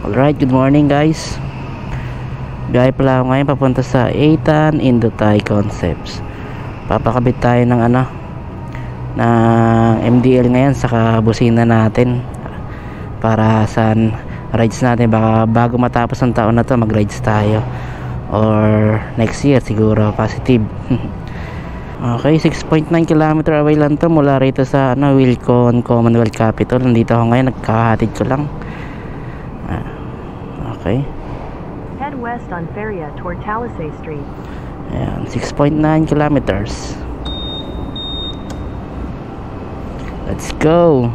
Alright, good morning guys. Biyahe pala ako ngayon papunta sa Eitan Indothai Concepts. Papakabit tayo ng ng MDL ngayon sa busina natin para sa rides natin. Baka bago matapos ang taon na to mag rides tayo, or next year siguro, positive. Okay, 6.9 km away lang to mula rito sa Wilcon Commonwealth Capital. Nandito ako ngayon, nagkakahatid ko lang. Okay, head west on Feria toward Talisay Street. ayan, 6.9 kilometers. Let's go.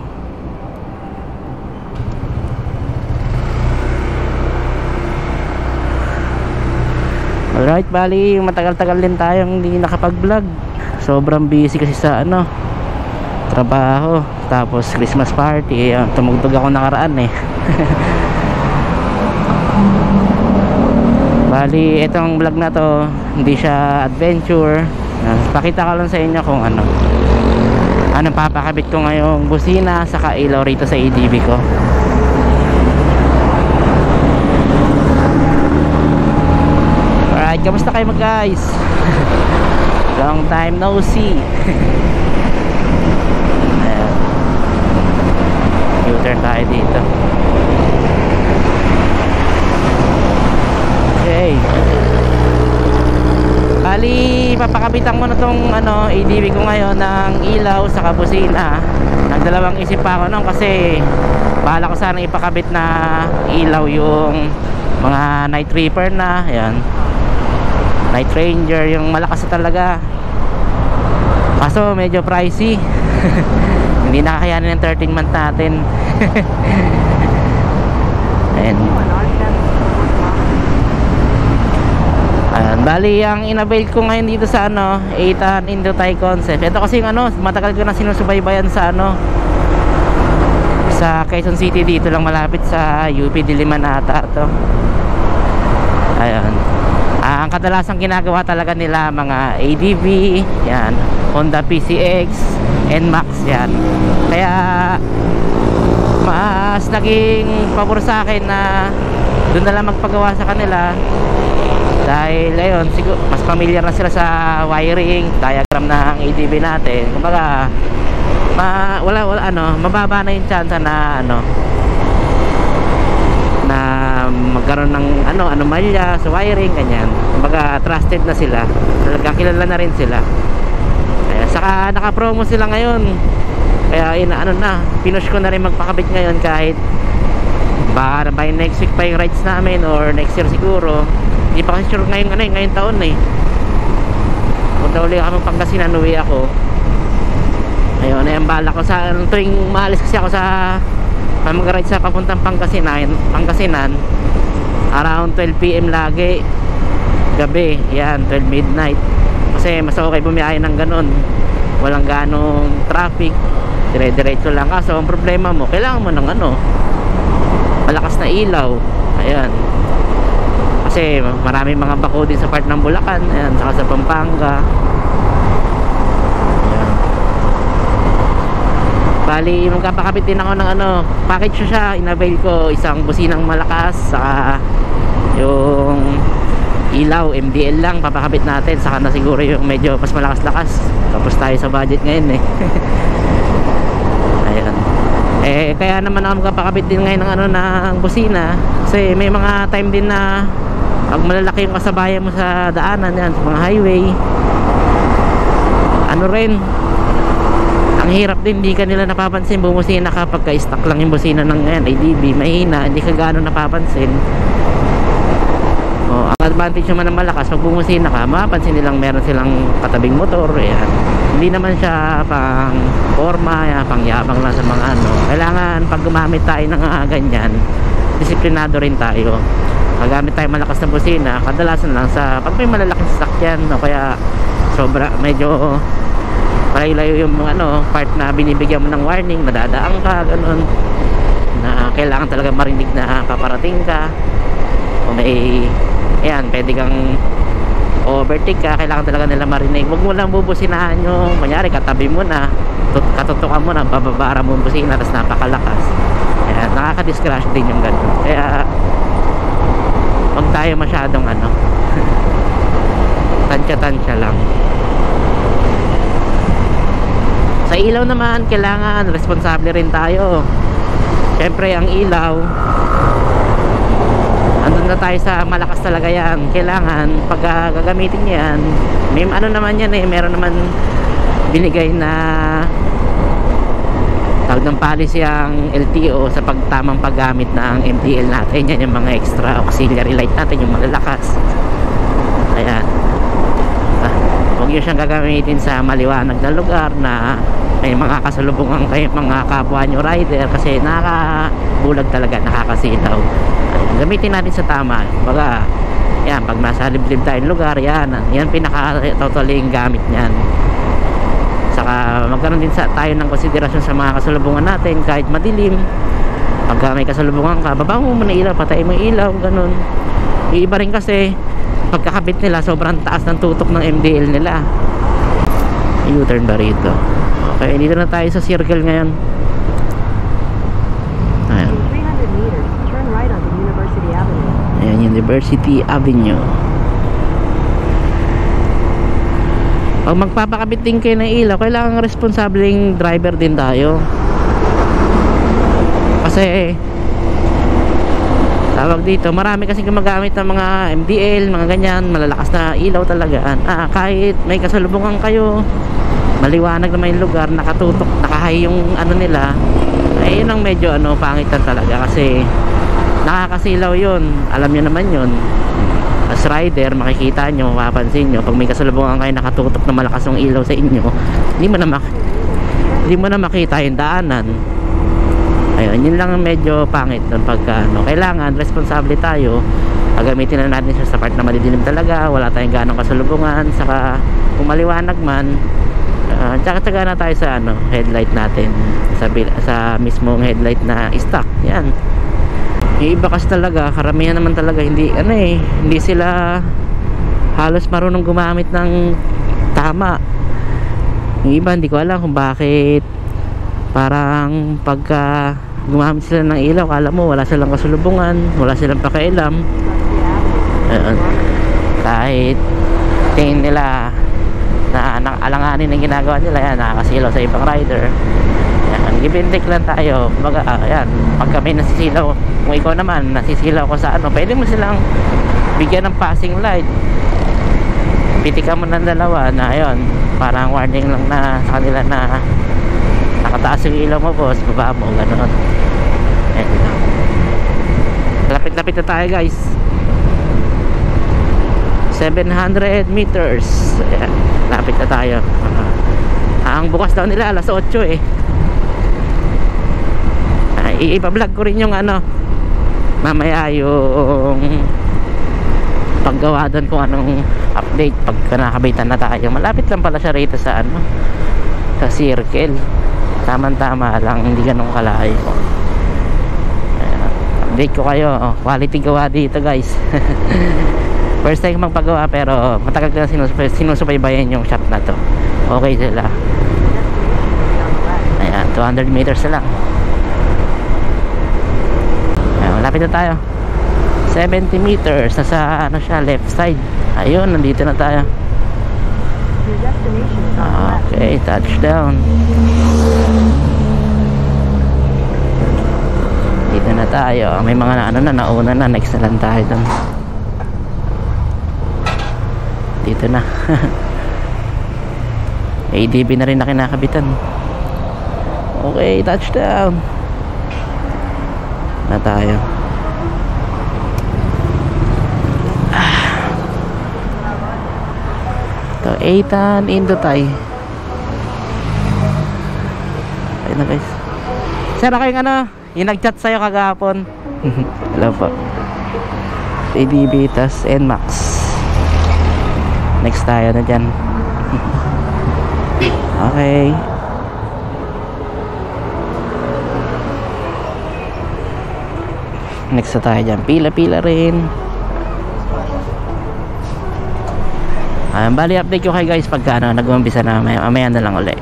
Alright, bali matagal-tagal din tayong hindi nakapag-vlog. Sobrang busy kasi sa trabaho, tapos Christmas party. Tumugtog ako nakaraan Bali, itong vlog na to hindi siya adventure. Pakita ko lang sa inyo kung anong papakabit ko ngayong busina saka ilaw rito sa ADV ko. Alright, kamusta kayo guys? Long time no see. U-turn tayo dito. Okay, bali papakabitan ko na tong ADV ko ngayon ng ilaw sa kabusina. Nagdalawang isip pa ako nun kasi bahala ko sana ipakabit na ilaw yung mga night reaper na yan, Night Ranger, yung malakas na talaga, kaso medyo pricey. Hindi nakakayanin ng 13 month natin. Ayan. Bali, ang inavail ko ngayon dito sa Eitan Indothai Concept. Ito kasi matagal ko na sinusubaybayan sa sa Quezon City, dito lang malapit sa UP Diliman ata to. Ayan. Ang kadalasang ginagawa talaga nila mga ADV, yan, Honda PCX, NMAX, yan. Kaya mas naging pabor sa akin na doon na lang magpagawa sa kanila. Dahil ayun, siguro mas familiar na sila sa wiring, diagram ng ADV natin. Kumbaga, mababa na yung chance na na magkaroon ng anomalya sa wiring, ganyan. Kumbaga, trusted na sila. Talagang kilala na rin sila. Kaya saka naka-promo sila ngayon. Kaya pinush ko na rin magpakabit ngayon, kahit baka by next week pa yung rides namin or next year siguro. Hindi pa kasi sure ngayong taon punta ulit ako ng Pangasinan, uwi ako. Ayun, ang bala ko sa tuwing maalis kasi ako sa mag-ride sa papuntang Pangasinan around 12 PM lagi, gabi, yan, 12 midnight. Kasi mas okay bumiyahe ng ganun, walang ganong traffic, dire-diretso lang. Kaso ang problema mo, kailangan mo ng malakas na ilaw. Ayan, kasi maraming mga bako din sa part ng Bulacan, ayan, saka sa Pampanga. Ayan. Bali, magkapakabit din ako ng package siya. Inavail ko isang businang malakas, saka yung ilaw MDL lang papakabit natin, saka na siguro yung medyo mas malakas-lakas. Tapos tayo sa budget ngayon Ayan. Kaya naman ako magkapakabit din ngayon ng ng busina, kasi may mga time din na pag malalaki yung kasabayan mo sa daanan, yan, sa mga highway, ang hirap din, hindi ka nila napapansin bumusina kapag ka-stuck lang yung busina ng ADV, mahina, hindi ka gaano napapansin. Ang advantage naman ng malakas, pag bumusina ka, mapapansin nilang meron silang katabing motor. Yan, hindi naman siya pang forma, pang yabang lang sa mga kailangan pag gumamit tayo ng ganyan, disiplinado rin tayo. Magamit tayo malakas na busina, kadalasan lang sa pag may malalaking sasakyan, kaya sobra, medyo layo yung part na binibigyan mo ng warning, nadadaan ka, ganun, na kailangan talaga marinig na paparating ka. Kung may pwede kang overtake ka, kailangan talaga nila marinig. Huwag mo lang bubusinahan yung, kunyari katabi mo na, katutukan mo na, bababara mo yung busina, tapos napakalakas. Kaya nakaka-discrash din yung ganun. Kaya huwag tayo masyadong ano tansya-tansya lang. Sa ilaw naman, kailangan responsable rin tayo. Siyempre ang ilaw, andun na tayo sa malakas talaga yan. Kailangan pag gagamitin nyo yan, may ano naman yan meron naman binigay na tawag ng policy ang LTO sa pagtamang paggamit ng MDL natin. Yan yung mga extra auxiliary light natin, yung malalakas. Ayan, huwag nyo siyang gagamitin sa maliwanag na lugar na may mga kasalubungan kayo, mga kapwa nyo rider, kasi nakakabulag talaga, nakakasilaw. Ayan, gamitin natin sa tama. Baga, yan, pag nasa liblib tayong lugar, yan pinaka-totaling gamit nyan. Saka magkaroon din tayo ng konsiderasyon sa mga kasalubungan natin kahit madilim. Pag may kasalubungan ka, baba mo muna ilaw, patay mo ilaw, ganun. Yung iba rin kasi pagkakabit nila sobrang taas ng tutok ng MDL nila. U-turn ba rito? Okay, dito na tayo sa circle ngayon. Ayan. In 300 meters, turn right onto University Avenue. Ayan, University Avenue. Pag magpapakabit din kayo ng ilaw, kailangan responsableng driver din tayo. Kasi tawag dito, marami kasing gumagamit ng mga MDL, mga ganyan, malalakas na ilaw talaga. Kahit may kasalubungan kayo, maliwanag naman yung lugar, nakatutok, nakahay yung ano nila, ay yun ang medyo pangitan talaga, kasi nakakasilaw yun. Alam nyo naman yun, as rider, makikita nyo, mapapansin nyo, pag may kasalubungan kayo nakatutok na malakas yung ilaw sa inyo, hindi mo na makita yung daanan. Ayun, yun lang medyo pangit ng pagka kailangan responsable tayo. Gagamitin na natin siya sa part na madidilim talaga, wala tayong ganong kasalubungan, saka kung maliwanag man, tsaka na tayo sa headlight natin, sa mismong headlight na stock. Yan, yung iba kasi talaga, karamihan naman talaga hindi hindi sila halos marunong gumamit ng tama. Yung iba hindi ko alam kung bakit parang pagka gumamit sila ng ilaw, kala mo wala silang kasalubungan, wala silang pakialam. Kahit tingin nila na alanganin ang ginagawa nila, yan, nakakasilaw sa ibang rider. Yan, give-and-take lang tayo. Baga, yan, pag kami nasisilaw, kung ikaw naman nasisilaw ko sa pwede mo silang bigyan ng passing light, pitikan mo ng dalawa na ayun, parang warning lang na sa kanila na nakataas yung ilaw mo, boss, baba mo, gano'n. Lapit-lapit na tayo, guys. 700 meters. Ayan, lapit na tayo. Ang bukas daw nila alas 8 ipa-vlog ko rin yung mamaya yung paggawa doon kung anong update pagka nakabitan na tayo. Malapit lang pala siya rito sa sa circle, tamang-tama lang, hindi ganun kalayo. Ayan, update ko kayo. Quality gawa dito, guys. First time magpagawa, pero matagal ko na sinusubaybayan yung shop na to. Okay sila. Ayan, 200 meters na lang. Ayan, malapit na tayo. 70 meters, nasa siya, left side. Ayun, nandito na tayo. Okay, touchdown. Dito na tayo. May mga nauna na, next na lang tayo doon. Dito na. ADB na rin na kinakabitan. Okay, touchdown na tayo. Ito, 8 into tayo. Ayun na, guys. Sir, ako yung yung nag-chat sa'yo kagapon. Hello po. ADB tas NMAX. Next tayo na dyan. Okay. Next na tayo dyan. Pila-pila rin. Bali, update ko kayo, guys, pagka nag-umpisa na. Mamaya na lang ulit.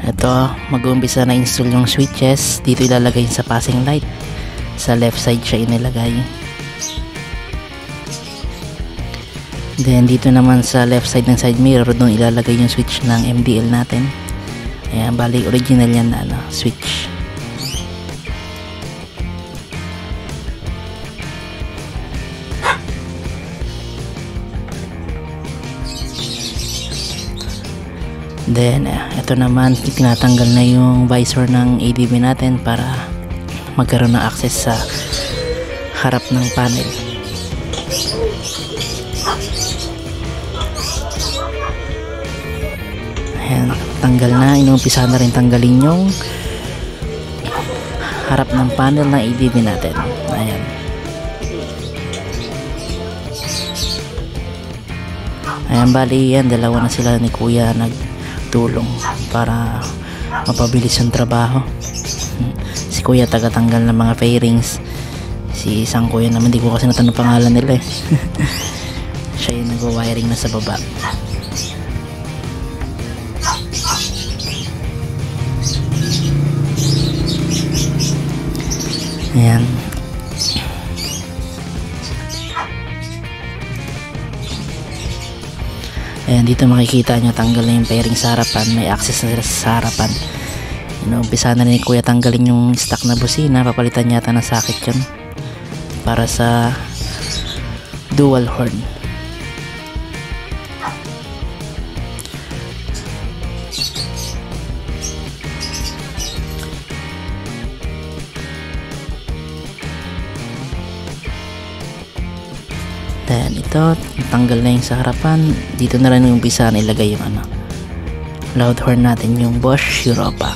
Ito Ito, mag-uumpisa na install yung switches. Dito ilalagay sa passing light. Sa left side siya inilagay. Then dito naman sa left side ng side mirror, doon ilalagay yung switch ng MDL natin. Ayan, bali original yan na switch. Then ito naman, tinatanggal na yung visor ng ADB natin para magkaroon ng access sa harap ng panel. Ayan, tanggal na. Inuumpisa na rin tanggalin yung harap ng panel ng ADB natin. Ayan. Ayan, bali yan, dalawa na sila ni Kuya nagtulong para mapabilis yung trabaho. Si Kuya tagatanggal ng mga fairings. Si isang Kuya naman, di ko kasi natanong pangalan nila eh. Siya yung nag-wiring na sa baba. Ayan. Ayan, dito makikita nyo tanggal na yung fairing sa harapan. May access na sila sa harapan. Inuumpisa na ni Kuya tanggalin yung stock na busina. Papalitan yata ng socket yun para sa dual horn. Then ito, tanggal na yung sa harapan. Dito na rin yung umpisa na ilagay yung loud horn natin, yung Bosch Europa.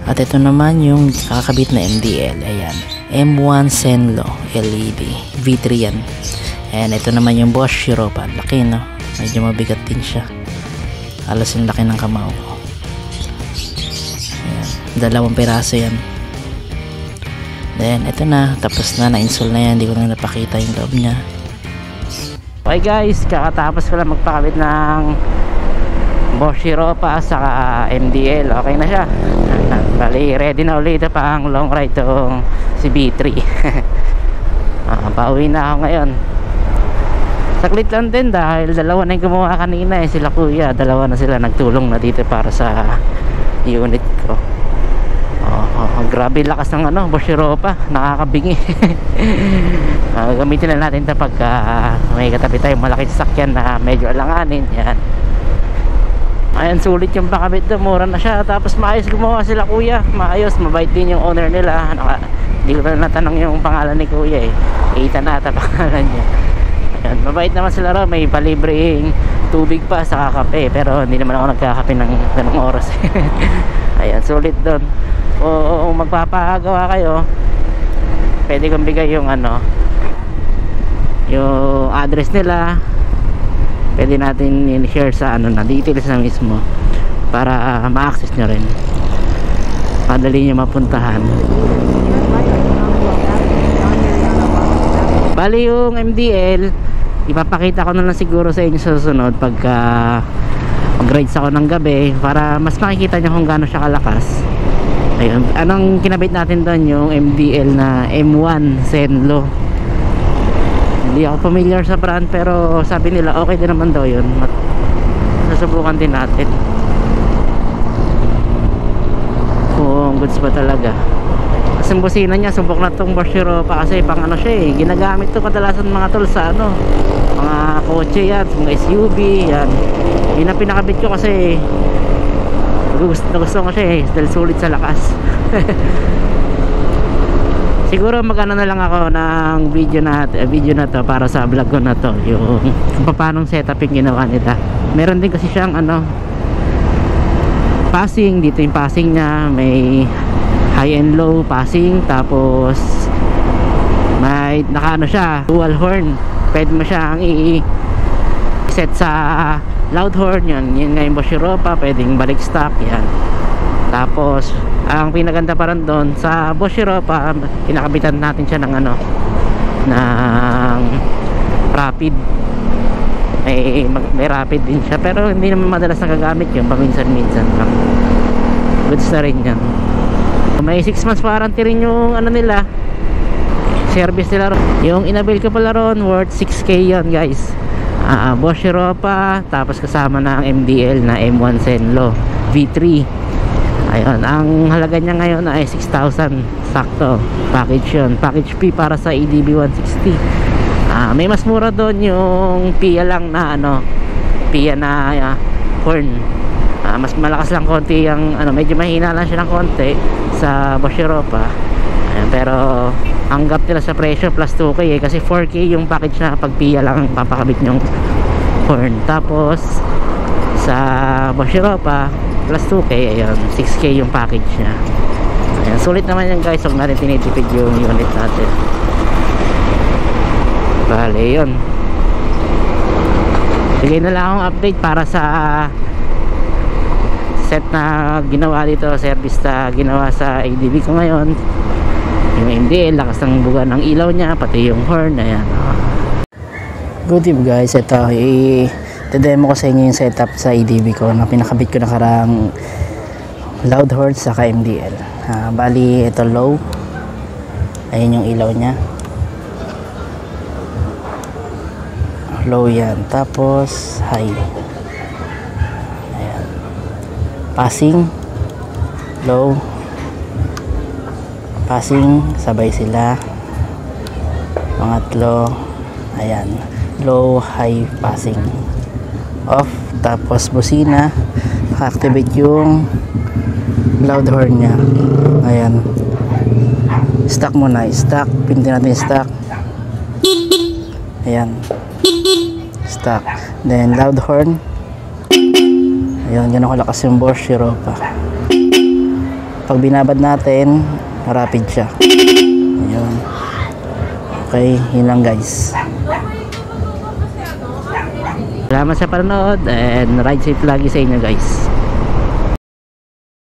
At ito naman yung kakabit na MDL. Ayan, M1 Senlo LED V3 yan. Ayan, ito naman yung Bosch Europa. Laki, no? Medyo mabigat din siya. Halos yung laki ng kamao ko. Ayan, 2 piraso yan. Then ito na, tapos na, na-install na yan. Hindi ko na napakita yung loob niya. Okay guys, kakatapos ko lang magpakabit ng Bosch Europa sa MDL. Okay na siya. Bali, ready na ulit pa ang long ride tong si B3. Pauwi na ako ngayon. Saklit lang din dahil dalawa na yung gumawa kanina eh. Sila Kuya, dalawa na sila nagtulong na dito para sa unit ko. Grabe lakas ng Bosch Europa, nakakabingi. Gamitin na natin ito pag may katabi tayong malaking sasakyan na medyo alanganin. Yan. Ayan, sulit yung pakabit doon, mura na siya. Tapos maayos gumawa sila Kuya, maayos, mabait din yung owner nila. Hindi ko na natanong yung pangalan ni Kuya eh. Kita na ata pangalan niya. Ayan, mabait naman sila raw, may palibreng tubig pa sa kape. Pero hindi naman ako nagkakape ng ganong oras. Ayan, sulit doon. O magpapagawa kayo, pwede kong bigay yung yung address nila. Pwede natin i-share sa na details na mismo para ma-access nyo rin, madali nyo mapuntahan. Bali yung MDL ipapakita ko na lang siguro sa inyo sa susunod pagka mag-rides ako ng gabi para mas makikita nyo kung gaano siya kalakas. Ayun, anong kinabit natin doon, yung MDL na M1 Senlo. Hindi ako familiar sa brand pero sabi nila okay din naman daw yun. Susubukan din natin kung goods ba talaga. Kasi yung busina niya subok na tong Bosch Europa kasi pang siya eh. Ginagamit to kadalasan mga tol sa mga kotse yan, mga SUV yan. Yun ang pinakabit ko kasi gusto ko siya eh dahil sulit sa lakas. Siguro magano na lang ako ng video na to para sa vlog ko na to, yung kung paano setuping ginawa nila. Meron din kasi siyang passing, dito yung passing niya, may high and low passing, tapos may siya dual horn. Pwede mo siyang i-set sa loud horn, yun nga yung Bosch Europa, pwedeng balik stock yan. Tapos ang pinaganda pa rin doon sa Bosch Europa, pinakabitan natin siya ng ng rapid. may rapid din siya, pero hindi naman madalas nagagamit yun, paminsan-minsan lang. Goods na rin yan. May 6 months warranty rin yung ano nila, service nila. Yung inabil ko pala ron, worth 6K yun guys. Bosch Europa, tapos kasama na ang MDL na M1 Zenlo V3. Ayun, ang halaga niya ngayon ay 6,000 sakto. Package yun, package P para sa EDB 160. May mas mura doon yung PIA lang na ano, PIA na horn. Mas malakas lang konti yung ano, medyo mahina lang siya ng konti sa Bosch Europa. Ayan, pero ang gap nila sa presyo plus 2K kasi 4K yung package na pag PIA lang papakabit yung horn. Tapos sa Bosch Europa plus 2K, ayun, 6K yung package niya. Ayan, sulit naman yan guys, huwag natin tinitipid yung unit natin. Bale, yun. Bigay na lang akong update para sa set na ginawa dito, service na ginawa sa ADB ko ngayon. Yung MDL, lakas ng buga ng ilaw niya, pati yung horn, ayan. Good evening guys, ito i-demo ko sa inyo yung setup sa ADB ko na pinakabit ko nakarang loud horn sa MDL. Bali ito low, ayun yung ilaw niya, low yan, tapos high, ayan, passing, low, passing, sabay sila, pangatlo, ayan, low, high, passing, off, tapos busina, activate yung loud horn nya, ayan, stack muna, stack, pindutin natin stack, ayan, stack, then loud horn, ayan, ganun kalakas yung Bosch Europa. Pag binabad natin, rapid siya. Ayun. Okay, yun lang guys. Salamat sa panonood and ride safe lagi sa inyo guys.